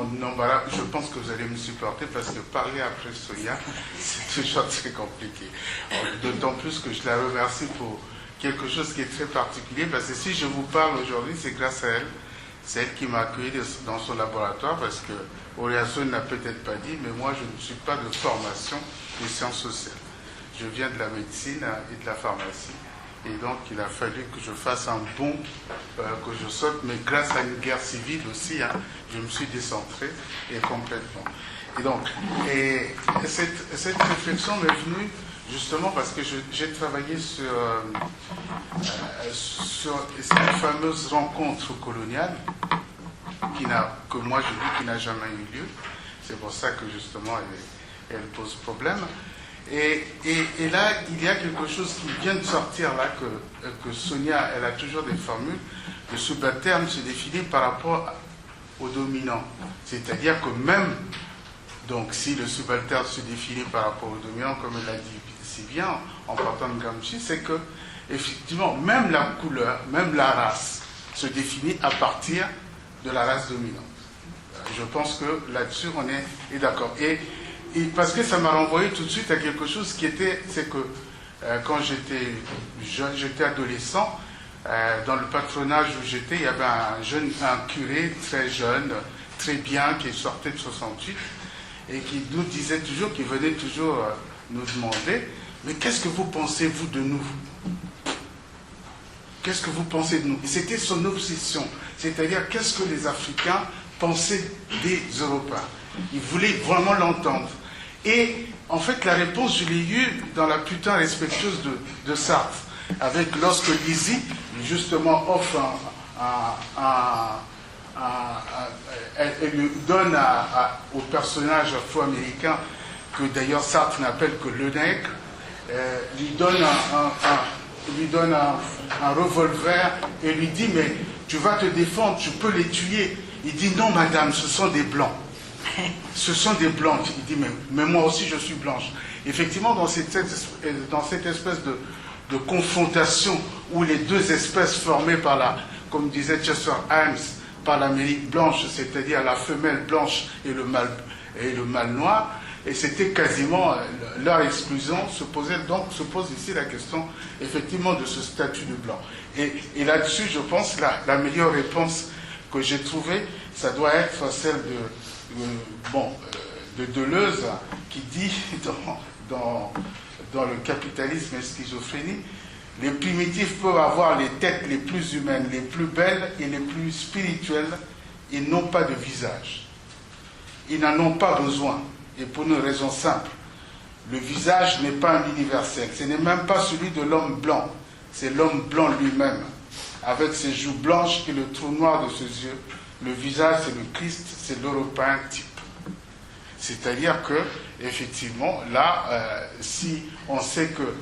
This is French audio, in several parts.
mon embarras, je pense que vous allez me supporter parce que parler après Sonia, c'est toujours très compliqué. D'autant plus que je la remercie pour quelque chose qui est très particulier, parce que si je vous parle aujourd'hui, c'est grâce à elle. C'est elle qui m'a accueilli dans son laboratoire, parce que Oriazo n'a peut-être pas dit, mais moi je ne suis pas de formation des sciences sociales. Je viens de la médecine et de la pharmacie. Et donc, il a fallu que je fasse un bond, que je saute, mais grâce à une guerre civile aussi, je me suis décentré et complètement. Et donc, cette réflexion m'est venue justement parce que j'ai travaillé sur cette fameuse rencontre coloniale que moi je dis qui n'a jamais eu lieu. C'est pour ça que justement elle pose problème. Et là, il y a quelque chose qui vient de sortir là, que Sonia, elle a toujours des formules. Le subalterne se définit par rapport au dominant. C'est-à-dire que même, donc si le subalterne se définit par rapport au dominant, comme elle l'a dit si bien en partant de Gramsci, c'est que, effectivement, même la couleur, même la race, se définit à partir de la race dominante. Je pense que là-dessus, on est d'accord. Et parce que ça m'a renvoyé tout de suite à quelque chose qui était, c'est que quand j'étais jeune, j'étais adolescent, dans le patronage où j'étais, il y avait un curé très jeune, très bien, qui sortait de 68, et qui nous disait toujours, qui venait toujours nous demander, mais qu'est-ce que vous pensez, vous, de nous? Qu'est-ce que vous pensez de nous? Et c'était son obsession, c'est-à-dire qu'est-ce que les Africains pensaient des Européens. Il voulait vraiment l'entendre. Et en fait, la réponse, je l'ai eue dans la putain respectueuse de Sartre, avec lorsque Lizzie, justement, offre elle lui donne au personnage afro-américain, que d'ailleurs Sartre n'appelle que le nègre, lui donne un revolver et lui dit, mais tu vas te défendre, tu peux les tuer. Il dit, non madame, ce sont des blancs. Ce sont des blancs. Il dit, mais moi aussi je suis blanche. Effectivement, dans cette espèce de confrontation où les deux espèces formées par comme disait Chester Himes, par l'Amérique blanche, c'est-à-dire la femelle blanche et le mâle noir, et c'était quasiment leur exclusion, se pose ici la question effectivement de ce statut de blanc. Et là-dessus, je pense, la meilleure réponse que j'ai trouvée, ça doit être celle de Deleuze, qui dit dans le capitalisme et schizophrénie, les primitifs peuvent avoir les têtes les plus humaines, les plus belles et les plus spirituelles, ils n'ont pas de visage. Ils n'en ont pas besoin. Et pour une raison simple, le visage n'est pas un universel. Ce n'est même pas celui de l'homme blanc. C'est l'homme blanc lui-même, avec ses joues blanches et le trou noir de ses yeux. Le visage, c'est le Christ, c'est l'Européen type. C'est-à-dire que, effectivement, là, si on sait que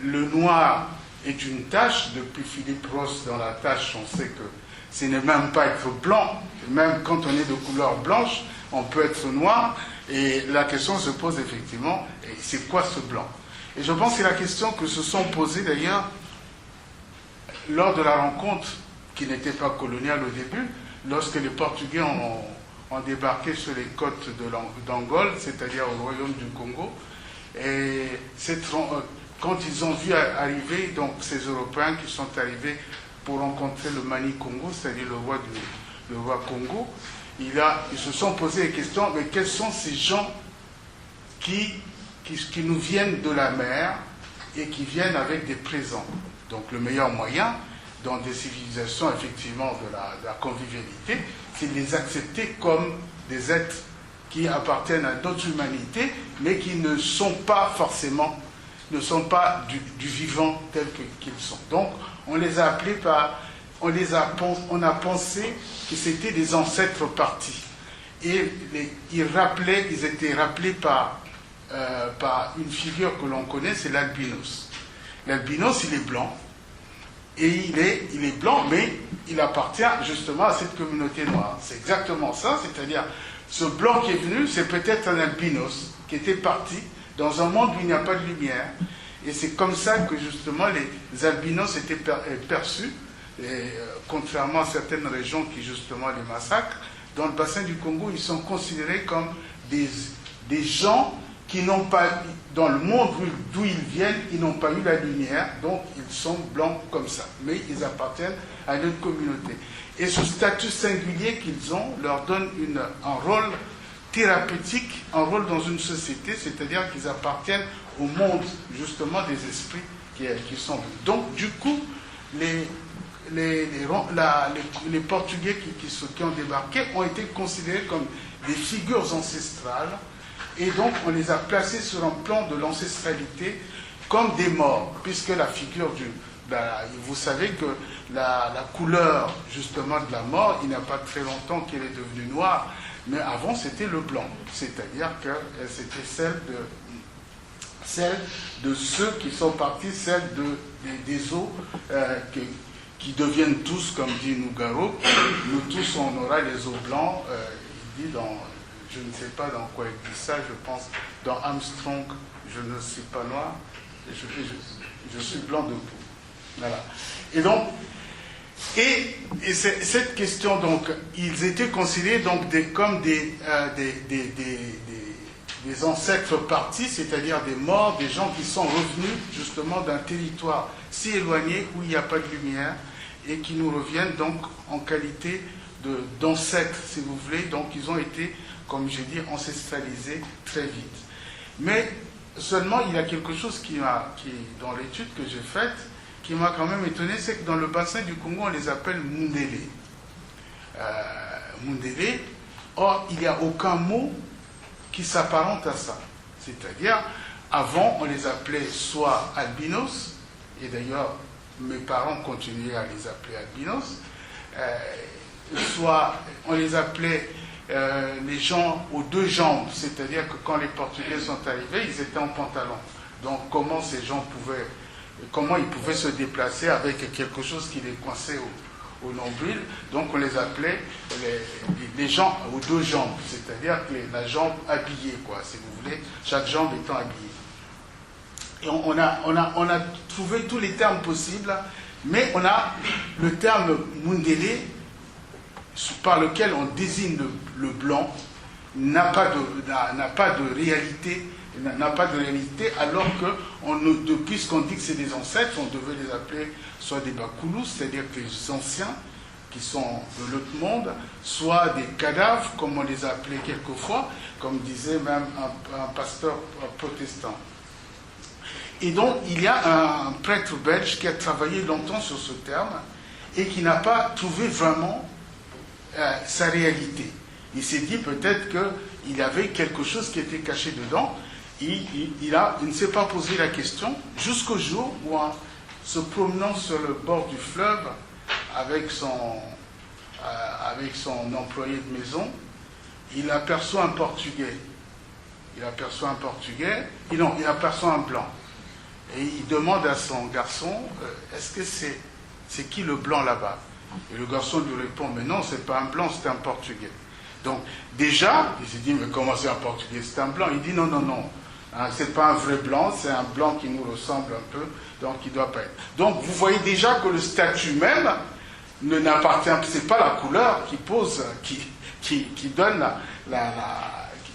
le noir est une tache, depuis Philippe Ross dans la tache, on sait que ce n'est même pas être blanc, même quand on est de couleur blanche, on peut être noir, et la question se pose effectivement, c'est quoi ce blanc? Et je pense que c'est la question que se sont posées d'ailleurs lors de la rencontre, qui n'était pas coloniale au début, lorsque les Portugais ont débarqué sur les côtes d'Angola, c'est-à-dire au royaume du Congo, et quand ils ont vu arriver donc, ces Européens qui sont arrivés pour rencontrer le Mani Congo, c'est-à-dire le roi Congo, ils se sont posé la question, mais quels sont ces gens qui nous viennent de la mer et qui viennent avec des présents? Donc le meilleur moyen, dans des civilisations effectivement de la convivialité, c'est de les accepter comme des êtres qui appartiennent à notre humanité, mais qui ne sont pas forcément, ne sont pas du vivant tel qu'ils sont. Donc on les a appelés on a pensé que c'était des ancêtres partis. Et ils étaient rappelés par une figure que l'on connaît, c'est l'albinos. L'albinos, il est blanc. Et il est blanc, mais il appartient justement à cette communauté noire. C'est exactement ça, c'est-à-dire, ce blanc qui est venu, c'est peut-être un albinos qui était parti dans un monde où il n'y a pas de lumière. Et c'est comme ça que justement les albinos étaient perçus, et, contrairement à certaines régions qui justement les massacrent, dans le bassin du Congo, ils sont considérés comme des gens qui n'ont pas, dans le monde d'où ils viennent, ils n'ont pas eu la lumière, donc ils sont blancs comme ça. Mais ils appartiennent à une communauté. Et ce statut singulier qu'ils ont leur donne un rôle thérapeutique, un rôle dans une société, c'est-à-dire qu'ils appartiennent au monde, justement, des esprits qui sont venus. Donc, du coup, les Portugais qui ont débarqué ont été considérés comme des figures ancestrales, et donc on les a placés sur un plan de l'ancestralité comme des morts, puisque la figure vous savez que la couleur justement de la mort, il n'y a pas très longtemps qu'elle est devenue noire, mais avant c'était le blanc, c'est-à-dire que c'était celle de ceux qui sont partis, celle des os qui deviennent tous, comme dit Nougaro, nous tous on aura les os blancs, il dit dans, je ne sais pas dans quoi il dit ça, je pense dans Armstrong, je ne suis pas noir, je suis blanc de peau. Voilà. Et donc, cette question, donc, ils étaient considérés donc comme des ancêtres partis, c'est-à-dire des morts, des gens qui sont revenus justement d'un territoire si éloigné où il n'y a pas de lumière et qui nous reviennent donc en qualité d'ancêtres, si vous voulez. Donc ils ont été, comme j'ai dit, ancestralisés très vite. Mais seulement il y a quelque chose qui dans l'étude que j'ai faite, qui m'a quand même étonné, c'est que dans le bassin du Congo, on les appelle Mundélé. Mundélé, or il n'y a aucun mot qui s'apparente à ça. C'est-à-dire, avant, on les appelait soit albinos, et d'ailleurs, mes parents continuaient à les appeler albinos, soit on les appelait les gens aux deux jambes, c'est-à-dire que quand les Portugais sont arrivés, ils étaient en pantalon. Donc, comment ils pouvaient se déplacer avec quelque chose qui les coinçait au nombril. Donc on les appelait les gens aux deux jambes, c'est-à-dire que la jambe habillée, quoi, si vous voulez, chaque jambe étant habillée. Et on a trouvé tous les termes possibles, mais on a le terme Mundélé, par lequel on désigne le blanc, n'a pas de réalité, alors que puisqu'on dit que c'est des ancêtres, on devait les appeler soit des Bakoulous, c'est-à-dire que les anciens qui sont de l'autre monde, soit des cadavres, comme on les a appelés quelquefois, comme disait même un pasteur protestant. Et donc, il y a un prêtre belge qui a travaillé longtemps sur ce terme et qui n'a pas trouvé vraiment sa réalité. Il s'est dit peut-être qu'il y avait quelque chose qui était caché dedans. Il ne s'est pas posé la question jusqu'au jour où, en se promenant sur le bord du fleuve avec son employé de maison, il aperçoit un Portugais. Il aperçoit un blanc. Et il demande à son garçon, est-ce que c'est qui le blanc là-bas? Et le garçon lui répond, mais non, c'est pas un blanc, c'est un Portugais. Donc déjà, il s'est dit, mais comment c'est un Portugais? C'est un blanc. Il dit, non. Hein, c'est pas un vrai blanc, c'est un blanc qui nous ressemble un peu, donc il ne doit pas être. Donc vous voyez déjà que le statut même ne n'appartient, c'est pas la couleur qui pose, qui donne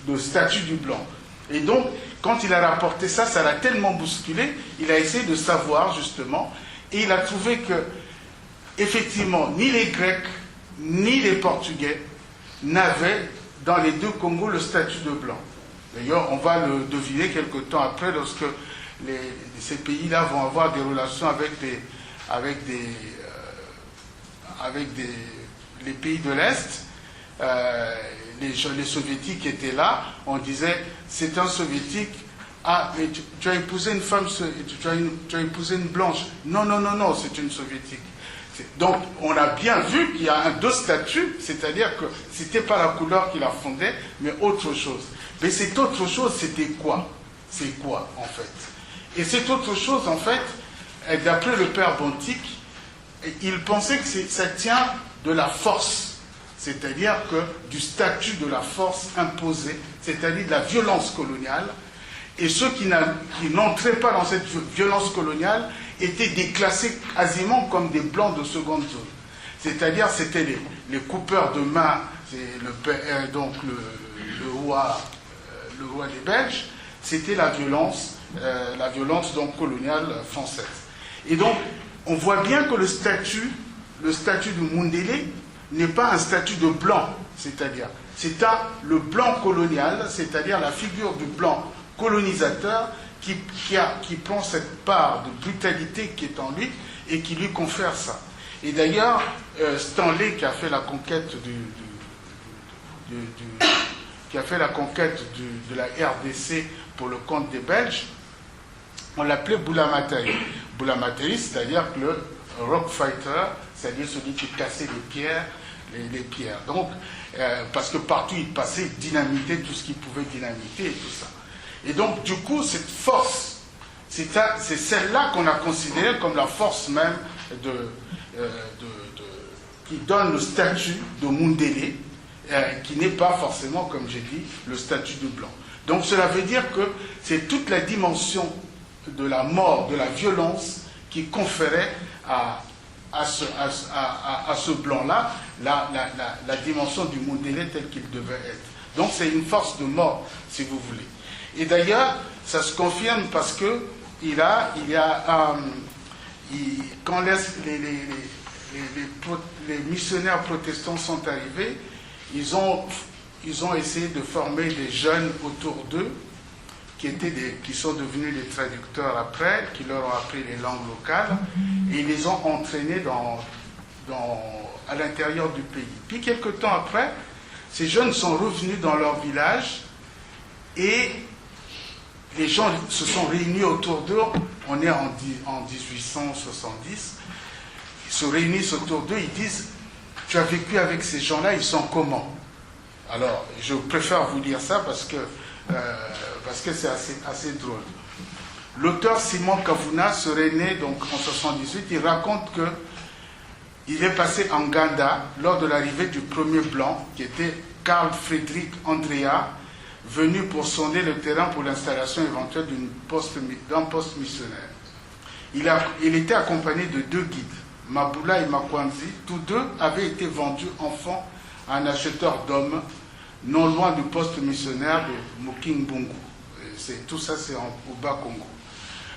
le statut du blanc. Et donc, quand il a rapporté ça, ça l'a tellement bousculé, il a essayé de savoir justement, et il a trouvé que, effectivement, ni les Grecs, ni les Portugais n'avaient dans les deux Congos le statut de blanc. D'ailleurs, on va le deviner quelque temps après, lorsque ces pays-là vont avoir des relations avec les pays de l'Est. Les soviétiques étaient là, on disait, c'est un soviétique, ah, mais tu as épousé une femme, tu as épousé une blanche. Non, c'est une soviétique. Donc, on a bien vu qu'il y a deux statuts, c'est-à-dire que ce n'était pas la couleur qui la fondait, mais autre chose. Mais cette autre chose, c'était quoi? C'est quoi, en fait? Et cette autre chose, en fait, d'après le père Bontique, il pensait que ça tient de la force, c'est-à-dire que du statut de la force imposée, c'est-à-dire de la violence coloniale, et ceux qui n'entraient pas dans cette violence coloniale étaient déclassés quasiment comme des blancs de seconde zone. C'est-à-dire, c'était les coupeurs de main c'est donc le roi des Belges, c'était la violence donc coloniale française. Et donc, on voit bien que le statut de Mundélé n'est pas un statut de blanc, c'est-à-dire, le blanc colonial, c'est-à-dire la figure du blanc colonisateur qui prend cette part de brutalité qui est en lui et qui lui confère ça. Et d'ailleurs, Stanley, qui a fait la conquête de la RDC pour le compte des Belges, on l'appelait Boulamatari. Boulamatari, c'est-à-dire que le rock fighter, c'est-à-dire celui qui cassait les pierres. Donc, parce que partout il passait, il dynamitait tout ce qu'il pouvait dynamiter et tout ça. Et donc, du coup, cette force, c'est celle-là qu'on a considérée comme la force même qui donne le statut de Mundélé, qui n'est pas forcément, comme j'ai dit, le statut de blanc. Donc cela veut dire que c'est toute la dimension de la mort, de la violence, qui conférait à ce blanc-là la dimension du Mundélé tel qu'il devait être. Donc c'est une force de mort, si vous voulez. Et d'ailleurs, ça se confirme parce que quand les missionnaires protestants sont arrivés, ils ont essayé de former des jeunes autour d'eux qui sont devenus des traducteurs après, qui leur ont appris les langues locales, et ils les ont entraînés à l'intérieur du pays. Puis quelque temps après, ces jeunes sont revenus dans leur village et les gens se sont réunis autour d'eux. On est en 1870. Ils se réunissent autour d'eux, ils disent « Tu as vécu avec ces gens-là, ils sont comment ?» Alors, je préfère vous lire ça parce que c'est assez drôle. L'auteur Simon Kavuna serait né donc en 78. Il raconte qu'il est passé en Ganda lors de l'arrivée du premier blanc, qui était Carl Friedrich Andrea, venu pour sonder le terrain pour l'installation éventuelle d'un poste missionnaire. Il était accompagné de 2 guides, Mabula et Makwanzi. Tous 2 avaient été vendus enfants à un acheteur d'hommes non loin du poste missionnaire de Mokingbungu. Tout ça, c'est au Bas-Congo.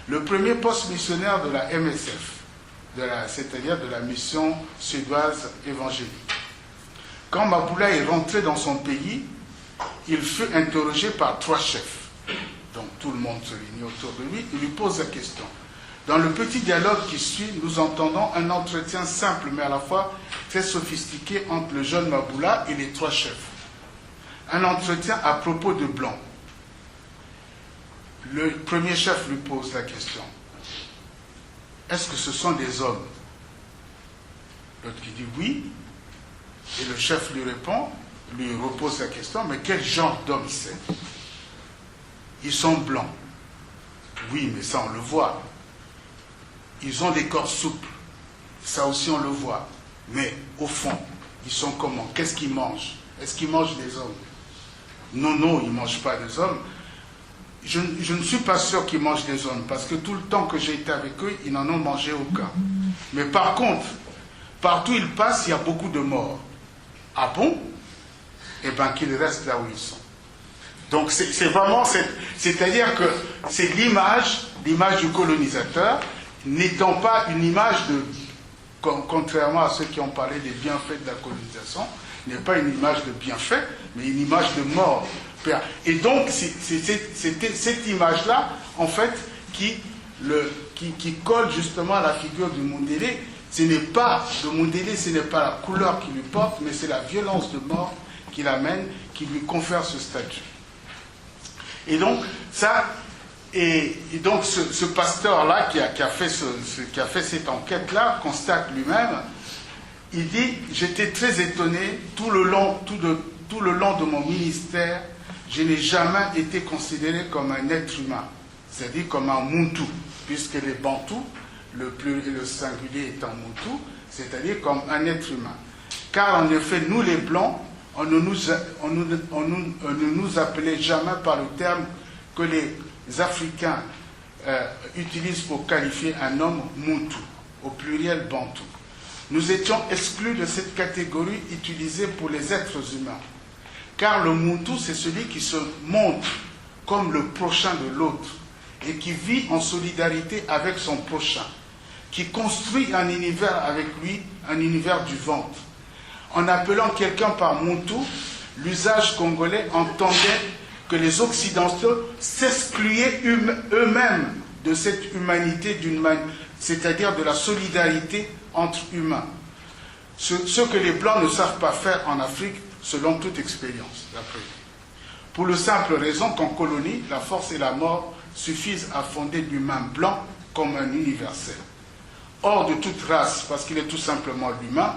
Le premier poste missionnaire de la MSF, c'est-à-dire de la mission suédoise évangélique. Quand Mabula est rentré dans son pays, il fut interrogé par 3 chefs. Donc tout le monde se réunit autour de lui, il lui pose la question. Dans le petit dialogue qui suit, nous entendons un entretien simple, mais à la fois très sophistiqué entre le jeune Mabula et les 3 chefs. Un entretien à propos de blancs. Le premier chef lui pose la question. Est-ce que ce sont des hommes? L'autre qui dit oui. Et le chef lui répond, lui repose la question, mais quel genre d'homme c'est? Ils sont blancs. Oui, mais ça on le voit. Ils ont des corps souples. Ça aussi on le voit. Mais au fond, ils sont comment? Qu'est-ce qu'ils mangent? Est-ce qu'ils mangent des hommes? Non, ils ne mangent pas des hommes. Je ne suis pas sûr qu'ils mangent des hommes, parce que tout le temps que j'ai été avec eux, ils n'en ont mangé aucun. Mais par contre, partout où ils passent, il y a beaucoup de morts. Ah bon? Eh bien, qu'ils restent là où ils sont. Donc c'est vraiment, c'est-à-dire que c'est l'image du colonisateur, n'étant pas une image de, contrairement à ceux qui ont parlé des bienfaits de la colonisation, n'est pas une image de bienfait, mais une image de mort. Et donc, c'était cette image-là, en fait, qui colle justement à la figure du Mundélé. Le Mundélé, ce n'est pas la couleur qui lui porte, mais c'est la violence de mort qui l'amène, qui lui confère ce statut. Et donc, ce pasteur-là qui a fait cette enquête-là constate lui-même, il dit, j'étais très étonné tout le long de mon ministère, je n'ai jamais été considéré comme un être humain, c'est-à-dire comme un Muntu, puisque les Bantous, le singulier étant Muntu, c'est-à-dire comme un être humain. Car en effet, nous les Blancs, on ne nous appelait jamais par le terme que les Africains utilisent pour qualifier un homme Muntu, au pluriel Bantou. nous étions exclus de cette catégorie utilisée pour les êtres humains. Car le Muntu, c'est celui qui se montre comme le prochain de l'autre et qui vit en solidarité avec son prochain, qui construit un univers avec lui, un univers du ventre. En appelant quelqu'un par Muntu, l'usage congolais entendait que les Occidentaux s'excluaient eux-mêmes de cette humanité, c'est-à-dire de la solidarité entre humains. Ce que les Blancs ne savent pas faire en Afrique, selon toute expérience, d'après lui. Pour la simple raison qu'en colonie, la force et la mort suffisent à fonder l'humain blanc comme un universel. Hors de toute race, parce qu'il est tout simplement l'humain,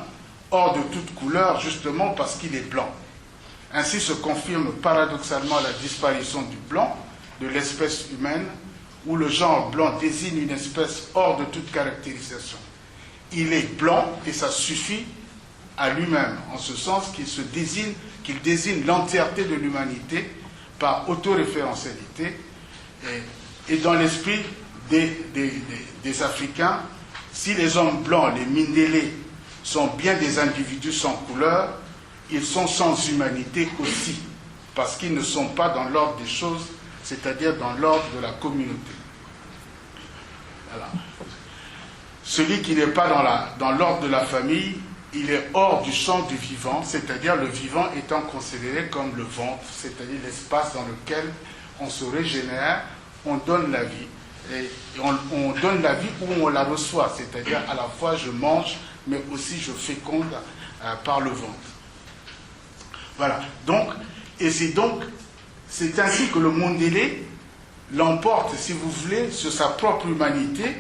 hors de toute couleur, justement parce qu'il est blanc. Ainsi se confirme paradoxalement la disparition du blanc, de l'espèce humaine, où le genre blanc désigne une espèce hors de toute caractérisation. Il est blanc et ça suffit à lui-même, en ce sens qu'il désigne l'entièreté de l'humanité par autoréférentialité. Et dans l'esprit des Africains, si les hommes blancs, les Mindélé, sont bien des individus sans couleur, ils sont sans humanité aussi, parce qu'ils ne sont pas dans l'ordre des choses, c'est-à-dire dans l'ordre de la communauté. Voilà. Celui qui n'est pas dans l'ordre de la famille, il est hors du champ du vivant, c'est-à-dire le vivant étant considéré comme le ventre, c'est-à-dire l'espace dans lequel on se régénère, on donne la vie, et on donne la vie où on la reçoit, c'est-à-dire à la fois je mange, mais aussi je féconde par le ventre. Voilà, donc, et c'est ainsi que le Mondélé l'emporte, si vous voulez, sur sa propre humanité,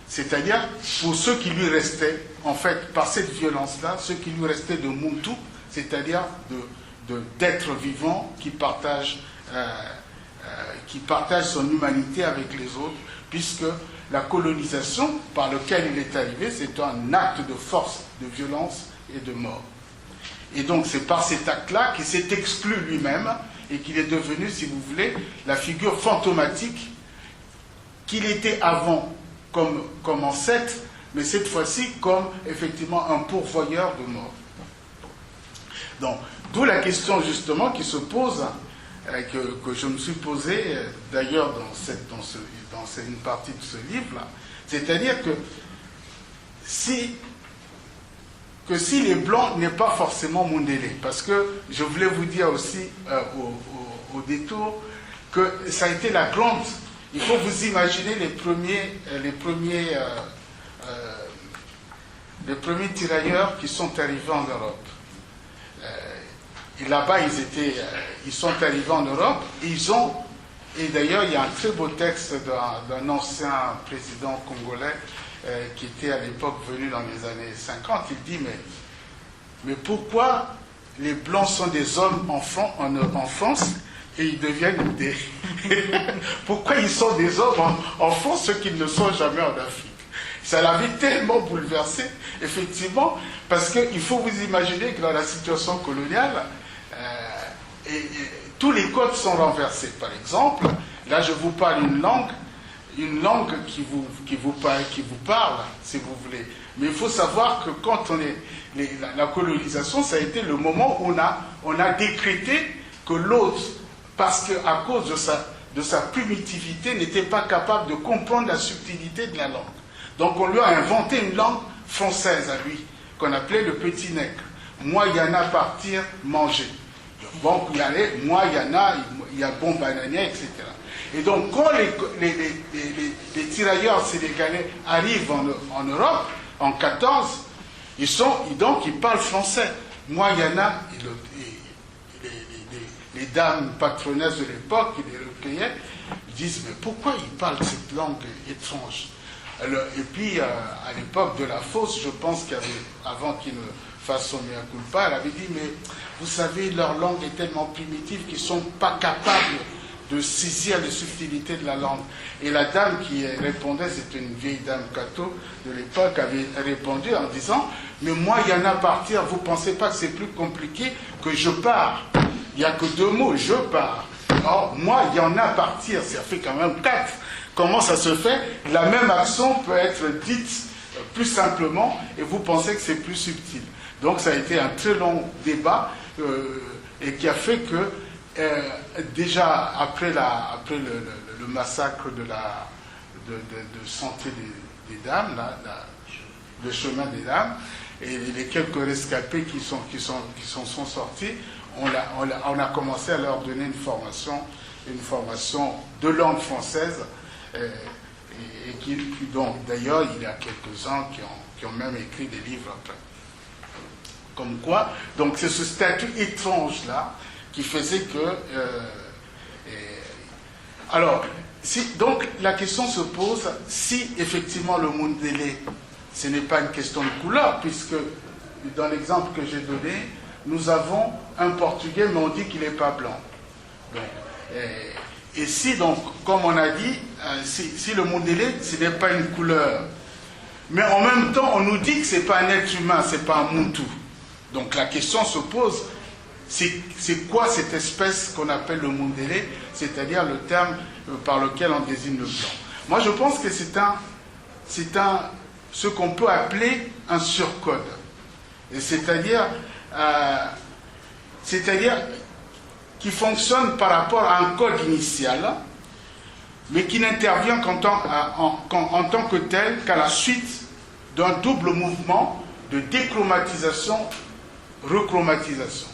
c'est-à-dire pour ceux qui lui restaient, en fait, par cette violence-là, ceux qui lui restaient de Muntu, c'est-à-dire d'êtres vivants qui partagent son humanité avec les autres, puisque la colonisation par laquelle il est arrivé, c'est un acte de force, de violence et de mort. Et donc c'est par cet acte-là qu'il s'est exclu lui-même et qu'il est devenu, si vous voulez, la figure fantomatique qu'il était avant comme ancêtre, mais cette fois-ci comme effectivement un pourvoyeur de mort. Donc, d'où la question justement qui se pose, que je me suis posée d'ailleurs dans une partie de ce livre-là, c'est-à-dire que si les Blancs n'est pas forcément Mondélé, parce que je voulais vous dire aussi au détour que ça a été la grande... Il faut vous imaginer les premiers tirailleurs qui sont arrivés en Europe. Et là-bas, ils sont arrivés en Europe, et d'ailleurs, il y a un très beau texte d'un ancien président congolais qui était à l'époque venu dans les années 50, il dit, mais pourquoi les Blancs sont des hommes enfants en France et ils deviennent des... Pourquoi ils sont des hommes en France, ceux qui ne sont jamais en Afrique? Ça l'avait tellement bouleversé, effectivement, parce qu'il faut vous imaginer que dans la situation coloniale, tous les codes sont renversés. Par exemple, là je vous parle une langue qui vous parle, si vous voulez. Mais il faut savoir que quand la colonisation, ça a été le moment où on a décrété que l'autre, parce qu'à cause de sa primitivité, n'était pas capable de comprendre la subtilité de la langue. Donc on lui a inventé une langue française à lui, qu'on appelait le petit nègre. Moi, il y en a partir, manger. Bon, il y allait, moi, il y en a, il y a bon bananier, etc. Et donc, quand les tirailleurs sénégalais arrivent en Europe, en 14, ils parlent français. Moi, il y en a, les dames patronesses de l'époque, qui les recueillaient, ils disent, mais pourquoi ils parlent cette langue étrange? Alors, et puis, à l'époque de la fosse, je pense qu'il y avait, avant qu'ils ne fassent son mea culpa, elle avait dit, mais vous savez, leur langue est tellement primitive qu'ils ne sont pas capables de saisir les subtilités de la langue. Et la dame qui répondait, c'était une vieille dame catho de l'époque, avait répondu en disant, mais moi, il y en a partir, vous ne pensez pas que c'est plus compliqué que je pars? Il n'y a que 2 mots, je pars. Or, moi, il y en a partir, ça fait quand même 4. Comment ça se fait? La même action peut être dite plus simplement et vous pensez que c'est plus subtil. Donc ça a été un très long débat et qui a fait que déjà après le massacre de Santé des Dames, le chemin des Dames, et les quelques rescapés qui sont sortis, on a commencé à leur donner une formation de langue française, et donc d'ailleurs il y a quelques-uns qui ont même écrit des livres après. Comme quoi, donc c'est ce statut étrange-là qui faisait que... alors, donc la question se pose, si effectivement le Mundélé, ce n'est pas une question de couleur, puisque dans l'exemple que j'ai donné, nous avons un Portugais, mais on dit qu'il n'est pas blanc. Donc, et si donc, comme on a dit, si le Mundélé, ce n'est pas une couleur, mais en même temps, on nous dit que ce n'est pas un être humain, ce n'est pas un Muntu. Donc la question se pose, c'est quoi cette espèce qu'on appelle le Mundélé, c'est-à-dire le terme par lequel on désigne le blanc. Moi je pense que c'est ce qu'on peut appeler un surcode. C'est-à-dire qui fonctionne par rapport à un code initial, mais qui n'intervient en tant que tel qu'à la suite d'un double mouvement de déchromatisation, rechromatisation.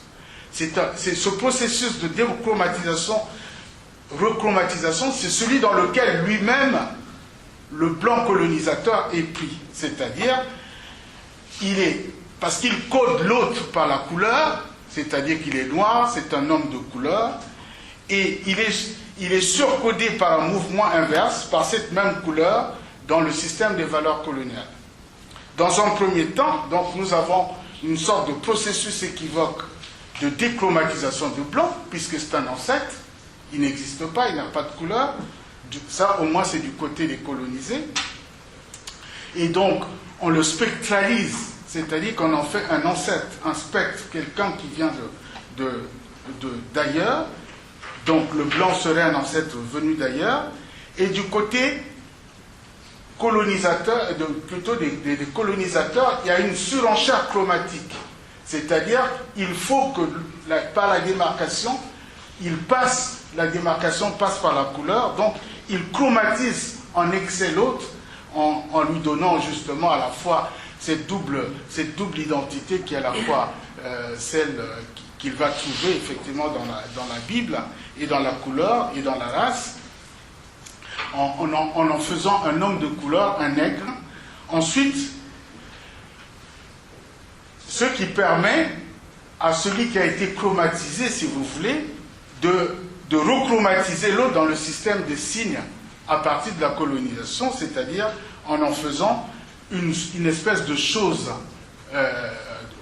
C'est ce processus de déchromatisation, rechromatisation, c'est celui dans lequel lui-même le blanc colonisateur est pris. C'est-à-dire, parce qu'il code l'autre par la couleur, c'est-à-dire qu'il est noir, c'est un homme de couleur, et il est surcodé par un mouvement inverse, par cette même couleur, dans le système des valeurs coloniales. Dans un premier temps, donc, nous avons une sorte de processus équivoque de déchromatisation du blanc, puisque c'est un ancêtre, il n'existe pas, il n'a pas de couleur. Ça, au moins, c'est du côté des colonisés. Et donc, on le spectralise, c'est-à-dire qu'on en fait un ancêtre, un spectre, quelqu'un qui vient d'ailleurs. Donc, le blanc serait un ancêtre venu d'ailleurs. Et du côté colonisateur, plutôt des colonisateurs, il y a une surenchère chromatique. C'est-à-dire, il faut que, par la démarcation, la démarcation passe par la couleur, donc il chromatise en excès l'autre, en lui donnant justement à la fois cette double identité qui est à la fois celle qu'il va trouver effectivement dans la Bible, et dans la couleur, et dans la race, en faisant un homme de couleur, un nègre. Ensuite, ce qui permet à celui qui a été chromatisé, si vous voulez, de rechromatiser l'autre dans le système des signes à partir de la colonisation, c'est-à-dire en faisant une espèce de chose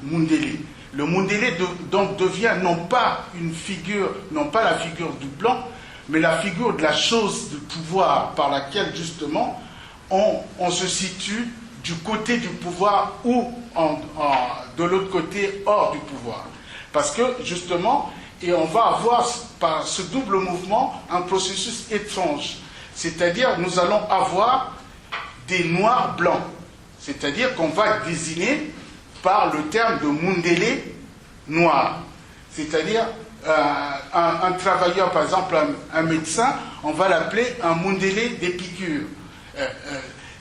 Mundélé. Le Mundélé donc devient non pas la figure du blanc, mais la figure de la chose de pouvoir par laquelle justement on se situe du côté du pouvoir ou de l'autre côté hors du pouvoir. Parce que justement, et on va avoir par ce double mouvement un processus étrange. C'est-à-dire nous allons avoir des noirs blancs. C'est-à-dire qu'on va désigner par le terme de Mundélé noir. C'est-à-dire un travailleur, par exemple un médecin, on va l'appeler un Mundélé d'Épicure.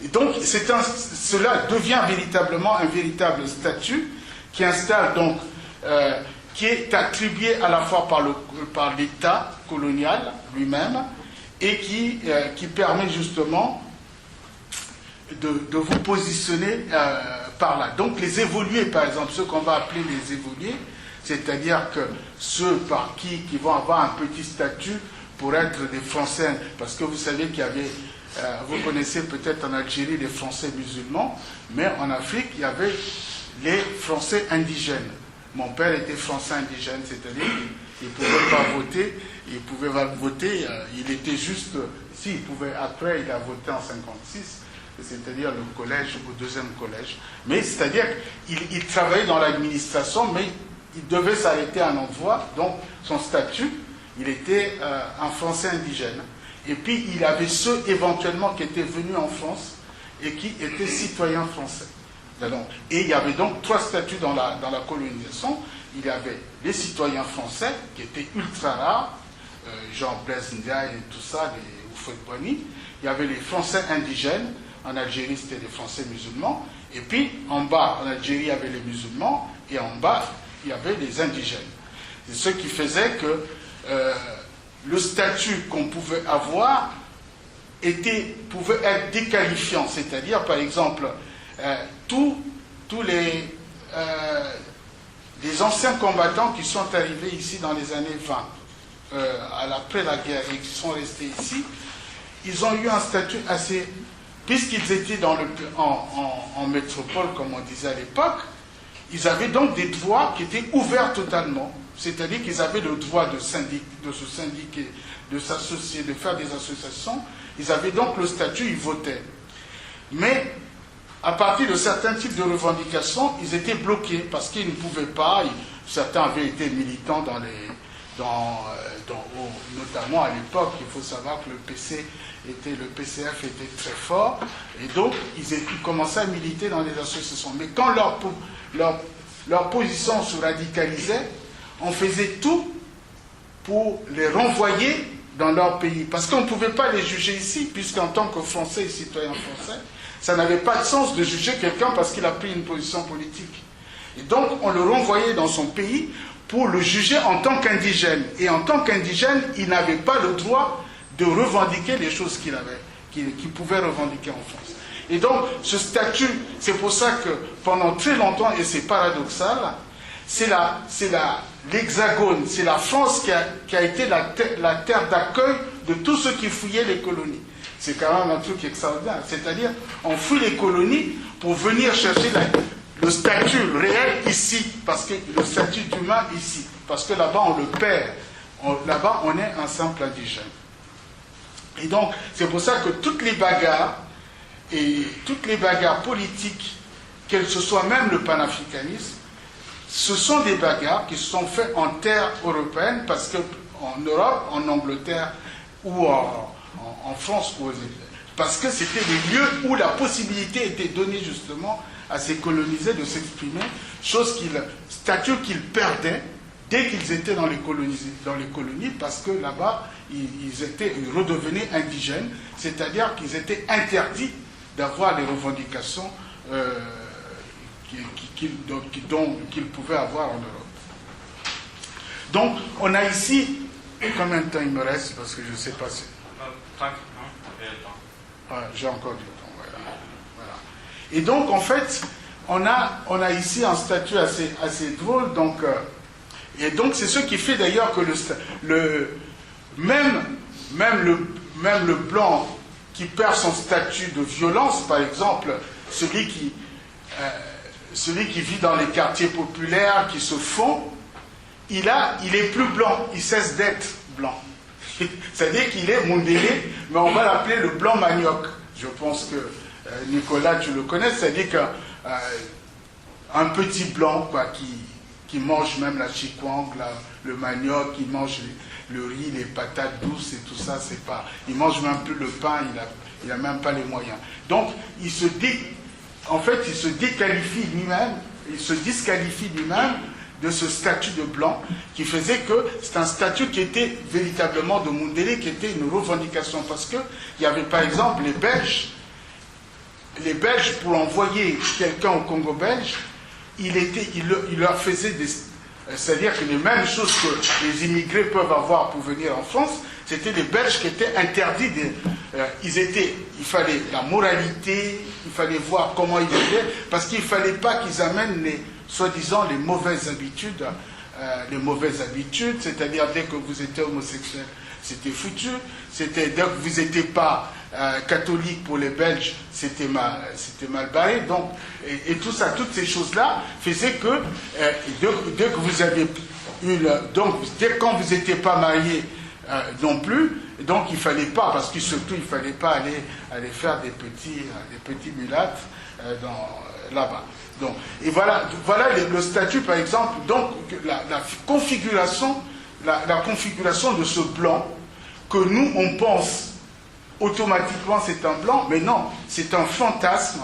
Et donc cela devient véritablement un véritable statut qui installe donc, qui est attribué à la fois par l'État colonial lui-même et qui permet justement de vous positionner par là. Donc les évolués, par exemple, ceux qu'on va appeler les évolués, c'est-à-dire que ceux qui vont avoir un petit statut pour être des Français, parce que vous savez qu'il y avait, vous connaissez peut-être en Algérie les Français musulmans, mais en Afrique, il y avait les Français indigènes. Mon père était Français indigène, c'est-à-dire qu'il ne pouvait pas voter, il était juste, si, il pouvait, après il a voté en 56, c'est-à-dire le collège, au deuxième collège, mais c'est-à-dire qu'il travaillait dans l'administration, mais il devait s'arrêter à un endroit, donc son statut, il était un Français indigène. Et puis il avait ceux éventuellement qui étaient venus en France, et qui étaient citoyens français. Et il y avait donc 3 statuts dans la colonisation. Il y avait les citoyens français, qui étaient ultra rares, genre Blaise Ndiaye et tout ça, les Houphouët-Boigny. Il y avait les Français indigènes. En Algérie, c'était les Français musulmans. Et puis, en bas, en Algérie, il y avait les musulmans. Et en bas, il y avait les indigènes. C'est ce qui faisait que le statut qu'on pouvait avoir pouvait être déqualifiant. C'est-à-dire, par exemple, tous les anciens combattants qui sont arrivés ici dans les années 20, après la guerre, et qui sont restés ici, ils ont eu un statut assez... Puisqu'ils étaient en métropole, comme on disait à l'époque, ils avaient donc des droits qui étaient ouverts totalement. C'est-à-dire qu'ils avaient le droit de se syndiquer, de s'associer, de faire des associations. Ils avaient donc le statut, ils votaient. Mais à partir de certains types de revendications, ils étaient bloqués parce qu'ils ne pouvaient pas. Certains avaient été militants notamment à l'époque. Il faut savoir que le PCF était très fort, et donc ils commençaient à militer dans les associations. Mais quand leur position se radicalisait, on faisait tout pour les renvoyer dans leur pays. Parce qu'on ne pouvait pas les juger ici, puisqu'en tant que Français et citoyens français, ça n'avait pas de sens de juger quelqu'un parce qu'il a pris une position politique. Et donc, on le renvoyait dans son pays pour le juger en tant qu'indigène. Et en tant qu'indigène, il n'avait pas le droit de revendiquer les choses qu'il pouvait revendiquer en France. Et donc, ce statut, c'est pour ça que pendant très longtemps, et c'est paradoxal, c'est l'Hexagone, c'est la France qui a été la terre d'accueil de tous ceux qui fouillaient les colonies. C'est quand même un truc extraordinaire. C'est-à-dire, on fouille les colonies pour venir chercher le statut réel ici, parce que le statut d'humain ici, parce que là-bas on le perd. Là-bas, on est un simple indigène. Et donc, c'est pour ça que toutes les bagarres politiques, quel que soit même le panafricanisme, ce sont des bagarres qui se sont faites en terre européenne, parce qu'en Europe, en Angleterre ou en France, parce que c'était les lieux où la possibilité était donnée justement à ces colonisés de s'exprimer, statut qu'ils perdaient dès qu'ils étaient dans les colonies, parce que là-bas, ils redevenaient indigènes, c'est-à-dire qu'ils étaient interdits d'avoir les revendications qu'ils pouvaient avoir en Europe. Donc, on a ici... Combien de temps il me reste? Parce que je ne sais pas si... J'ai encore du temps, voilà. Et donc, en fait, on a ici un statut assez drôle, donc... et donc, c'est ce qui fait d'ailleurs que même le blanc qui perd son statut de violence, par exemple, celui qui vit dans les quartiers populaires, qui se fond, il est plus blanc, il cesse d'être blanc. C'est-à-dire qu'il est Mundélé, mais on va l'appeler le blanc manioc. Je pense que Nicolas, tu le connais, c'est-à-dire qu'un petit blanc quoi, qui mange même la chikwang, le manioc, il mange le riz, les patates douces et tout ça, c'est pas... Il mange même plus le pain, il n'a même pas les moyens. Donc, il se déqualifie lui-même, il se disqualifie lui-même de ce statut de blanc, qui faisait que c'est un statut qui était véritablement de Mundélé, qui était une revendication, parce qu'il y avait par exemple les Belges, pour envoyer quelqu'un au Congo belge, il leur faisait c'est-à-dire que les mêmes choses que les immigrés peuvent avoir pour venir en France, c'était les Belges qui étaient interdits. Il fallait la moralité, il fallait voir comment ils vivaient, parce qu'il ne fallait pas qu'ils amènent soi-disant les mauvaises habitudes, c'est-à-dire dès que vous étiez homosexuel, c'était foutu, dès que vous n'étiez pas catholique pour les Belges, c'était mal barré. Donc, et tout ça, toutes ces choses-là faisaient que dès que vous avez quand vous n'étiez pas marié non plus, donc il ne fallait pas, parce que surtout il ne fallait pas aller faire des petits mulattes là-bas. Donc, et voilà le statut, par exemple, donc la configuration de ce blanc que nous, on pense automatiquement c'est un blanc, mais non, c'est un fantasme,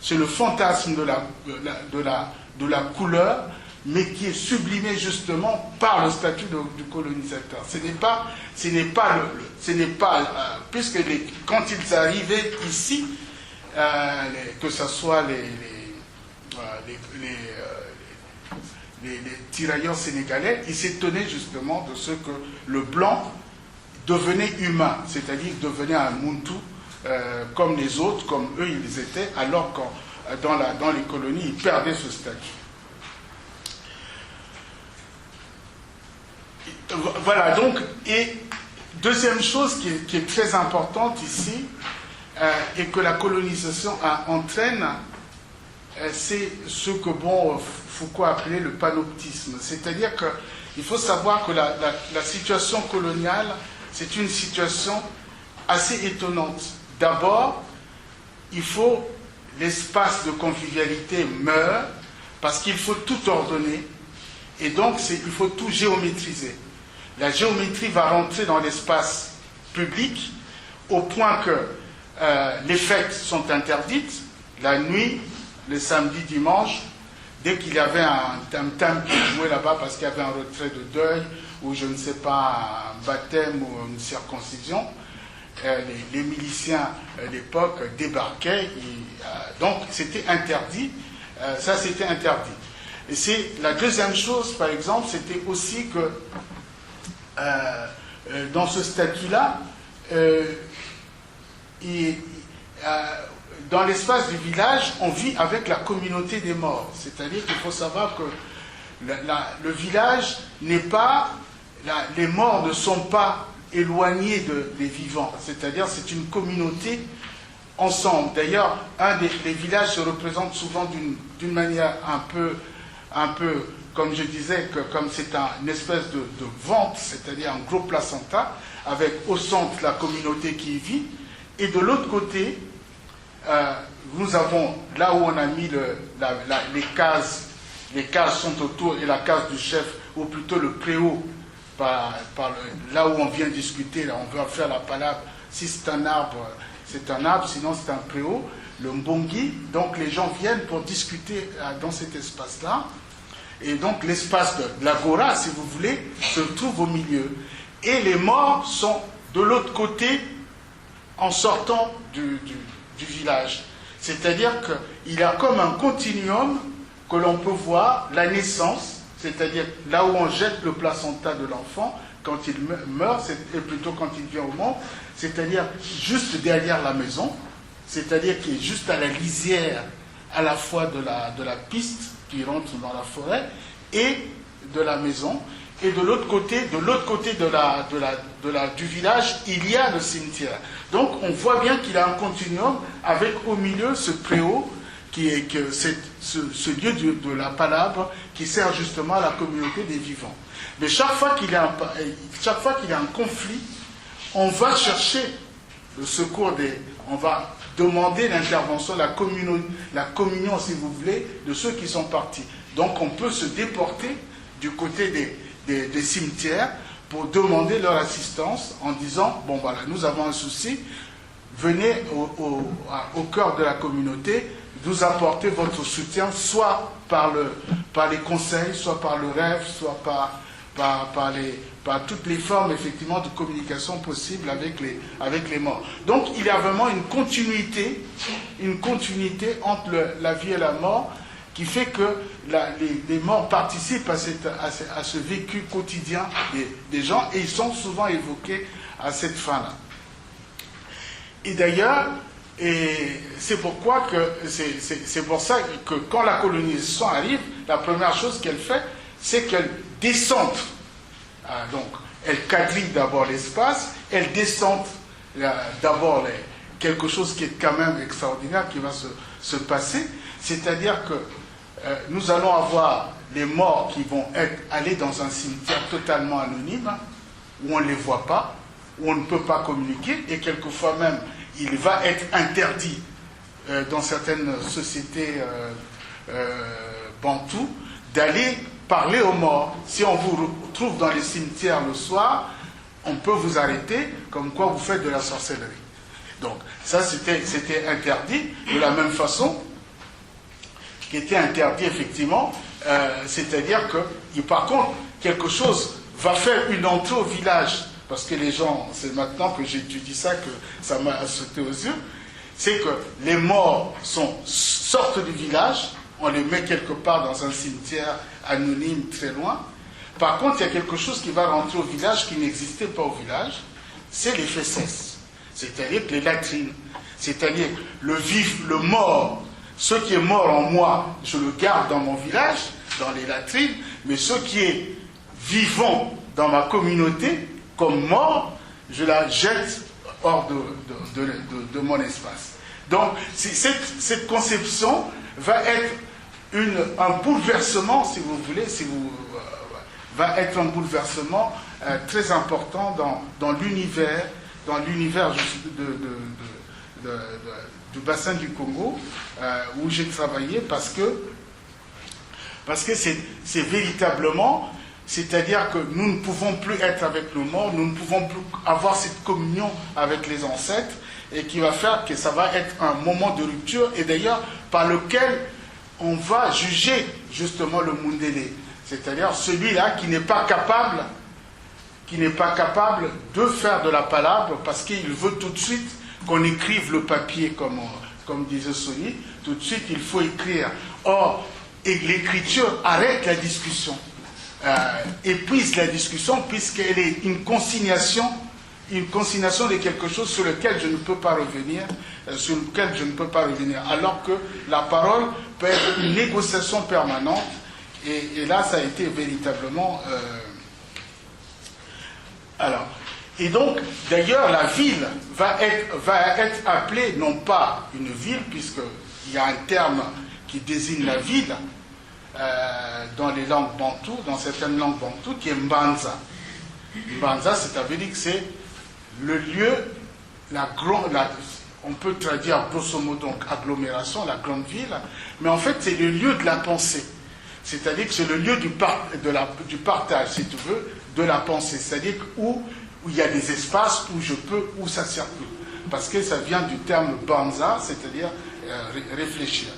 c'est le fantasme de la couleur, mais qui est sublimé justement par le statut du colonisateur. Puisque quand ils arrivaient ici, que ce soit les tirailleurs sénégalais, ils s'étonnaient justement de ce que le blanc devenait humain, c'est-à-dire devenait un Muntu comme les autres, comme eux ils étaient, alors que dans les colonies, ils perdaient ce statut. Voilà, donc, et deuxième chose qui est très importante ici, et que la colonisation entraîne, c'est ce que Foucault appelait le panoptisme. C'est-à-dire qu'il faut savoir que la situation coloniale, c'est une situation assez étonnante. D'abord, l'espace de convivialité meurt parce qu'il faut tout ordonner et donc il faut tout géométriser. La géométrie va rentrer dans l'espace public au point que les fêtes sont interdites, la nuit, le samedi, dimanche, dès qu'il y avait un tam-tam qui jouait là-bas parce qu'il y avait un retrait de deuil ou je ne sais pas, un baptême ou une circoncision, les miliciens à l'époque débarquaient, donc c'était interdit, ça c'était interdit. Et c'est la deuxième chose, par exemple, c'était aussi que dans ce statut-là, dans l'espace du village, on vit avec la communauté des morts. C'est-à-dire qu'il faut savoir que le village n'est pas... les morts ne sont pas éloignés des vivants. C'est-à-dire c'est une communauté ensemble. D'ailleurs, les villages se représentent souvent d'une manière un peu, comme je disais, comme c'est une espèce de vente, c'est-à-dire un gros placenta, avec au centre la communauté qui y vit, et de l'autre côté, nous avons, là où on a mis les cases sont autour, et la case du chef, ou plutôt le préau, là où on vient discuter, là on veut faire la palabre, si c'est un arbre, sinon c'est un préau, le mbongi, donc les gens viennent pour discuter dans cet espace-là, et donc l'espace de l'agora, si vous voulez, se trouve au milieu. Et les morts sont de l'autre côté en sortant du village. C'est-à-dire qu'il y a comme un continuum que l'on peut voir, la naissance, c'est-à-dire là où on jette le placenta de l'enfant, quand il meurt, et plutôt quand il vient au monde, c'est-à-dire juste derrière la maison, c'est-à-dire qu'il est juste à la lisière à la fois de la piste qui rentre dans la forêt et de la maison. Et de l'autre côté du village, il y a le cimetière. Donc on voit bien qu'il y a un continuum avec au milieu ce préau qui est ce lieu de la palabre qui sert justement à la communauté des vivants. Mais chaque fois qu'il y a un conflit, on va chercher le secours on va demander l'intervention, la communion, si vous voulez, de ceux qui sont partis. Donc on peut se déporter du côté des cimetières pour demander leur assistance en disant, bon voilà, nous avons un souci, venez au cœur de la communauté, nous apporter votre soutien, soit par les conseils, soit par le rêve, soit par toutes les formes effectivement de communication possibles avec les morts. Donc il y a vraiment une continuité entre la vie et la mort qui fait que les morts participent à ce vécu quotidien des gens et ils sont souvent évoqués à cette fin-là. Et d'ailleurs, c'est pour ça que quand la colonisation arrive, la première chose qu'elle fait, c'est qu'elle descend. Donc, elle quadrille d'abord l'espace, elle descend d'abord quelque chose qui est quand même extraordinaire qui va se passer, c'est-à-dire que nous allons avoir les morts qui vont aller dans un cimetière totalement anonyme, où on ne les voit pas, où on ne peut pas communiquer, et quelquefois même, il va être interdit dans certaines sociétés bantoues d'aller parler aux morts. Si on vous retrouve dans les cimetières le soir, on peut vous arrêter, comme quoi vous faites de la sorcellerie. Donc ça c'était interdit, de la même façon qui était interdit effectivement, c'est-à-dire que par contre quelque chose va faire une entrée au village, parce que les gens, c'est maintenant que j'étudie ça que ça m'a sauté aux yeux, c'est que les morts sortent du village, on les met quelque part dans un cimetière anonyme très loin. Par contre, il y a quelque chose qui va rentrer au village qui n'existait pas au village, c'est les fesses, c'est-à-dire les latrines, c'est-à-dire le vif, le mort. Ce qui est mort en moi, je le garde dans mon village, dans les latrines, mais ce qui est vivant dans ma communauté, comme mort, je la jette hors de mon espace. Donc, cette conception va être un bouleversement, si vous voulez, va être un bouleversement très important dans l'univers du bassin du Congo, où j'ai travaillé, parce que c'est véritablement, c'est-à-dire que nous ne pouvons plus être avec nos morts, nous ne pouvons plus avoir cette communion avec les ancêtres, et qui va faire que ça va être un moment de rupture, et d'ailleurs par lequel on va juger justement le Mundélé, c'est-à-dire celui-là qui n'est pas capable de faire de la palabre, parce qu'il veut tout de suite qu'on écrive le papier, comme disait Sony, tout de suite il faut écrire. Or, l'écriture arrête la discussion, épuise la discussion, puisqu'elle est une consignation de quelque chose sur lequel je ne peux pas revenir, alors que la parole peut être une négociation permanente, et là ça a été véritablement... Et donc, d'ailleurs, la ville va être appelée, non pas une ville, puisqu'il y a un terme qui désigne la ville dans les langues bantoues, dans certaines langues bantoues, qui est Mbanza. Mbanza, c'est-à-dire que c'est le lieu, on peut traduire grosso modo donc agglomération, la grande ville, mais en fait c'est le lieu de la pensée. C'est-à-dire que c'est le lieu du partage, si tu veux, de la pensée. C'est-à-dire où il y a des espaces où ça circule. Parce que ça vient du terme banza, c'est-à-dire réfléchir.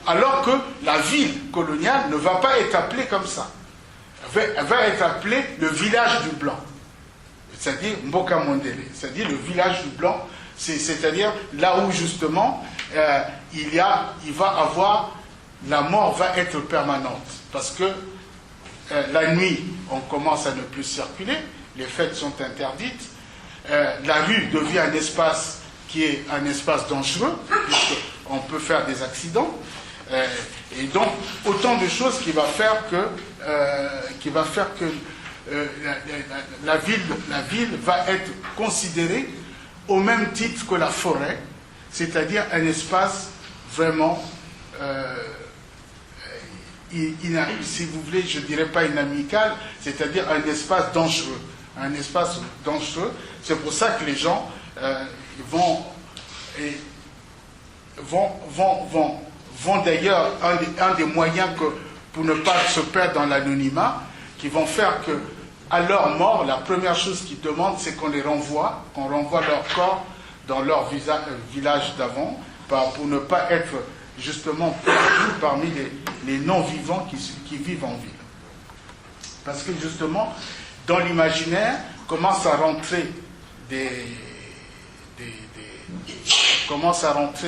Alors que la ville coloniale ne va pas être appelée comme ça. Elle va être appelée le village du blanc. C'est-à-dire Mboka Mondele. C'est-à-dire le village du blanc. C'est-à-dire là où justement il va avoir... La mort va être permanente. Parce que la nuit, on commence à ne plus circuler, les fêtes sont interdites, la rue devient un espace qui est un espace dangereux, puisqu'on peut faire des accidents, et donc autant de choses qui va faire que la ville va être considérée au même titre que la forêt, c'est-à-dire un espace vraiment... si vous voulez, je ne dirais pas inamical, c'est-à-dire un espace dangereux. Un espace dangereux. C'est pour ça que les gens vont d'ailleurs, un des moyens pour ne pas se perdre dans l'anonymat, qui vont faire que, à leur mort, la première chose qu'ils demandent, c'est qu'on les renvoie, qu'on renvoie leur corps dans leur village d'avant, pour ne pas être justement perdus parmi les non-vivants qui vivent en ville. Parce que justement, dans l'imaginaire, commencent à rentrer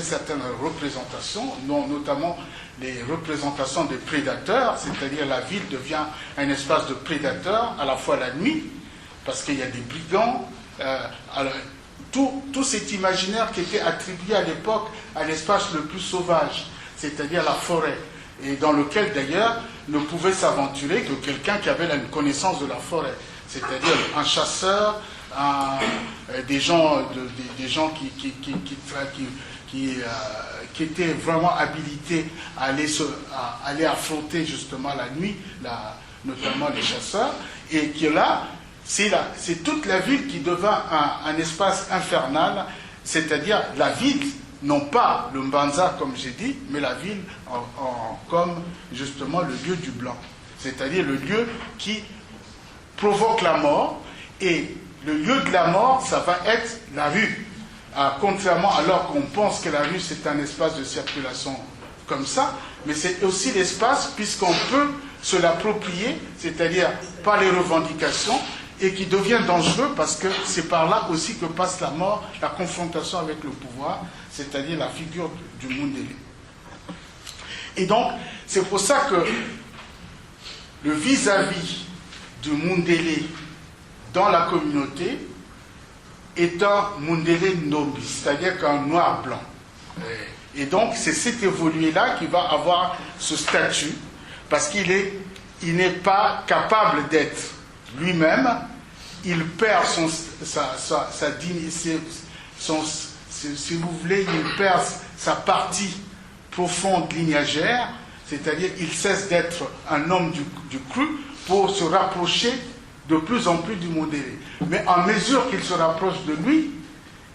certaines représentations, notamment les représentations des prédateurs, c'est-à-dire la ville devient un espace de prédateurs, à la fois la nuit, parce qu'il y a des brigands, tout cet imaginaire qui était attribué à l'époque à l'espace le plus sauvage, c'est-à-dire la forêt, et dans lequel d'ailleurs ne pouvait s'aventurer que quelqu'un qui avait une connaissance de la forêt, c'est-à-dire un chasseur, des gens qui étaient vraiment habilités à aller affronter justement la nuit, notamment les chasseurs, et que là, c'est toute la ville qui devint un espace infernal, c'est-à-dire la ville, non pas le Mbanza comme j'ai dit, mais la ville comme justement le lieu du blanc, c'est-à-dire le lieu qui provoque la mort, et le lieu de la mort, ça va être la rue. contrairement alors qu'on pense que la rue c'est un espace de circulation comme ça, mais c'est aussi l'espace puisqu'on peut se l'approprier, c'est-à-dire par les revendications, et qui devient dangereux parce que c'est par là aussi que passe la mort, la confrontation avec le pouvoir, c'est-à-dire la figure du Mundélé. Et donc, c'est pour ça que le vis-à-vis du Mundélé dans la communauté est un Mundélé noble, c'est-à-dire qu'un noir-blanc. Et donc, c'est cet évolué-là qui va avoir ce statut, parce qu'il n'est pas capable d'être lui-même, il perd sa dignité, si vous voulez, il perd sa partie profonde lignagère, c'est-à-dire il cesse d'être un homme du cru pour se rapprocher de plus en plus du Mundélé. Mais en mesure qu'il se rapproche de lui,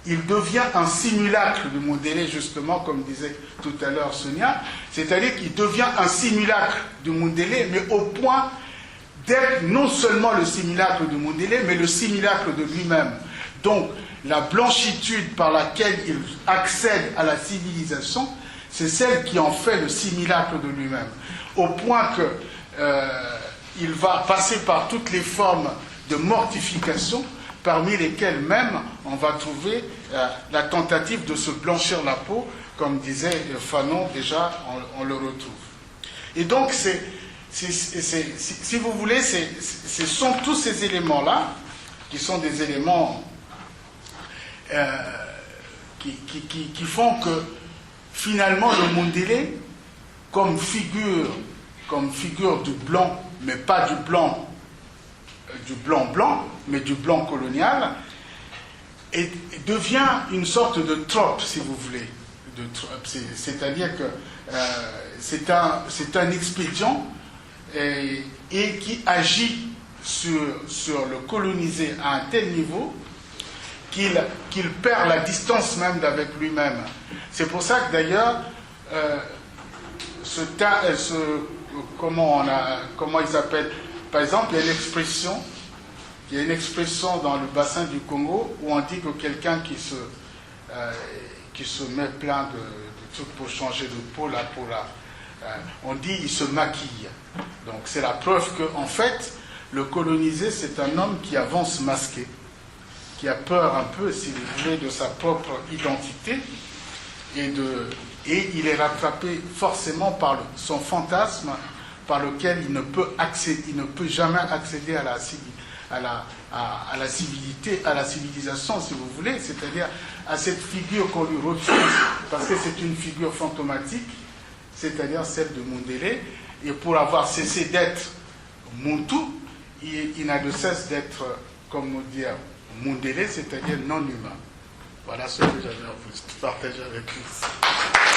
il devient un simulacre du Mundélé, justement, comme disait tout à l'heure Sonia, c'est-à-dire qu'il devient un simulacre du Mundélé, mais au point d'être non seulement le simulacre du Mundélé, mais le simulacre de lui-même. Donc, la blanchitude par laquelle il accède à la civilisation, c'est celle qui en fait le simulacre de lui-même. Au point qu'il va passer par toutes les formes de mortification, parmi lesquelles même on va trouver la tentative de se blanchir la peau, comme disait Fanon, déjà on le retrouve. Et donc, si vous voulez, ce sont tous ces éléments-là, qui sont des éléments qui font que finalement le Mundélé, comme figure du blanc, mais pas du blanc blanc, mais du blanc colonial, et devient une sorte de trope, si vous voulez. C'est-à-dire que c'est un expédient et qui agit sur le colonisé à un tel niveau qu'il perd la distance même d'avec lui-même. C'est pour ça que d'ailleurs, comment ils appellent, par exemple, il y a une expression dans le bassin du Congo où on dit que quelqu'un qui se met plein de trucs pour changer de peau, on dit il se maquille. Donc c'est la preuve qu'en fait, le colonisé, c'est un homme qui avance masqué, qui a peur un peu, si vous voulez, de sa propre identité, et il est rattrapé forcément par son fantasme, par lequel il ne peut jamais accéder à la civilité, à la civilisation, si vous voulez, c'est-à-dire à cette figure qu'on lui refuse, parce que c'est une figure fantomatique, c'est-à-dire celle de Mundélé, et pour avoir cessé d'être Muntu, il n'a de cesse d'être, comme on dit, Mundélé, c'est-à-dire non humain. Voilà ce que j'avais à vous partager avec vous.